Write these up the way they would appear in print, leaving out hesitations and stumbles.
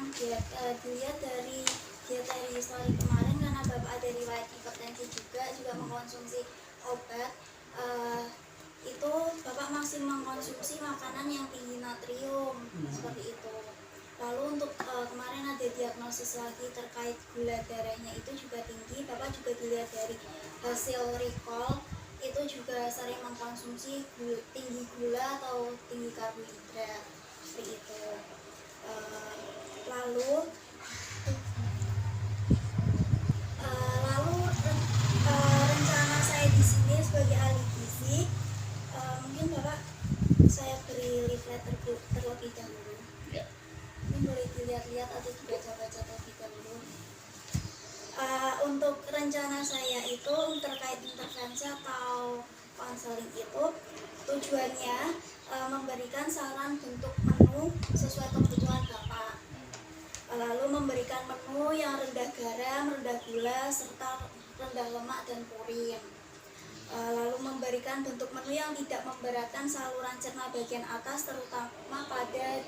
dilihat dari histori kemarin, karena bapak ada riwayat hipertensi juga mengkonsumsi obat, itu bapak masih mengkonsumsi makanan yang tinggi natrium seperti itu. Lalu untuk kemarin ada diagnosis lagi terkait gula darahnya itu juga tinggi. Bapak juga dilihat dari hasil recall itu juga sering mengkonsumsi tinggi gula atau tinggi karbohidrat seperti itu. Lalu rencana saya di sini sebagai ahli gizi, mungkin bapak saya beri leaflet terlebih dahulu. Ini boleh dilihat-lihat atau dibaca-baca terlebih dahulu. Untuk rencana saya itu terkait intervensi atau konseling itu tujuannya memberikan saran bentuk menu sesuai kebutuhan bapak. Lalu memberikan menu yang rendah garam, rendah gula, serta rendah lemak dan purin. Lalu memberikan bentuk menu yang tidak memberatkan saluran cerna bagian atas, terutama pada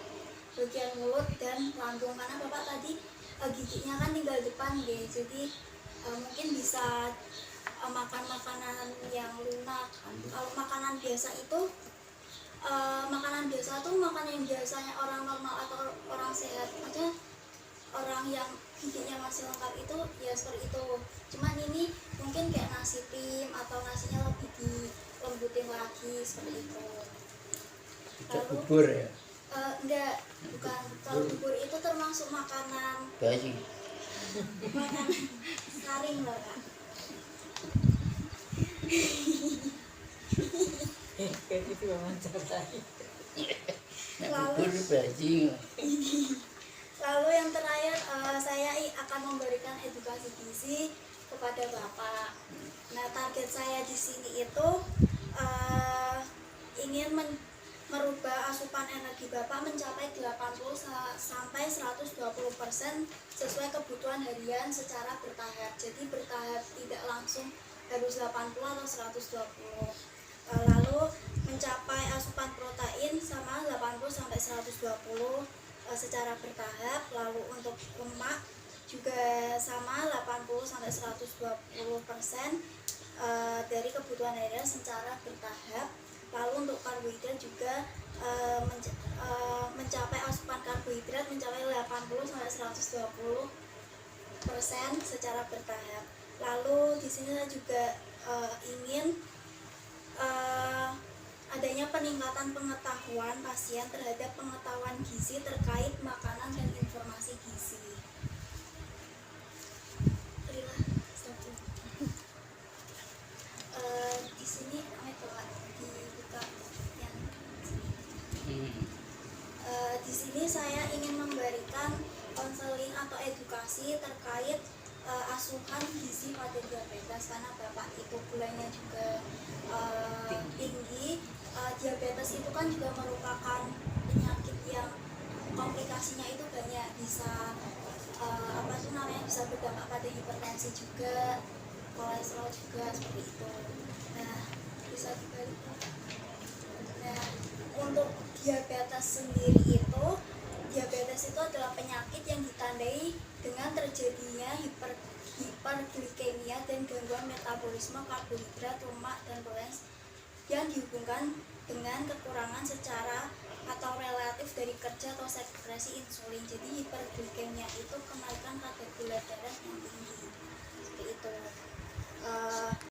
bagian mulut dan lambung, karena bapak tadi giginya kan tinggal depan deh, jadi mungkin bisa makan makanan yang lunak. Kalau makanan biasa itu makanan yang biasanya orang normal atau orang sehat aja, orang yang giginya masih lengkap itu ya seperti itu. Cuman ini mungkin kayak nasi tim atau nasinya lebih dilembutin lagi seperti itu. Lalu bubur ya? Enggak, bukan. Kalau bubur itu termasuk makanan Gaji. makanan saring loh kak. Kayak itu wawancarai. Bubur bajing. Lalu yang terakhir, saya akan memberikan edukasi gizi kepada bapak. Nah, target saya di sini itu ingin merubah asupan energi bapak mencapai 80 sampai 120% sesuai kebutuhan harian secara bertahap. Jadi bertahap, tidak langsung harus 80 atau 120. Lalu mencapai asupan protein sama 80 sampai 120 secara bertahap. Lalu untuk lemak juga sama 80 sampai 120% dari kebutuhan harian secara bertahap. Lalu untuk karbohidrat juga mencapai asupan karbohidrat mencapai 80 sampai 120% secara bertahap. Lalu di sini saya juga ingin adanya peningkatan pengetahuan pasien terhadap pengetahuan gizi terkait makanan dan informasi gizi. Berilah satu. Di sini dibuka yang sini. Di sini saya ingin memberikan konseling atau edukasi terkait asupan gizi pada diabetes, karena bapak itu gulanya juga tinggi. Diabetes itu kan juga merupakan penyakit yang komplikasinya itu banyak, bisa bisa berdampak pada hipertensi juga, kolesterol juga seperti itu. Nah, bisa dibalik. Nah, untuk diabetes sendiri itu, diabetes itu adalah penyakit yang ditandai dengan terjadinya hiperglikemia dan gangguan metabolisme karbohidrat, lemak, dan protein yang dihubungkan dengan kekurangan secara atau relatif dari kerja atau sekresi insulin. Jadi hiperglikemia itu kenaikan kadar gula darah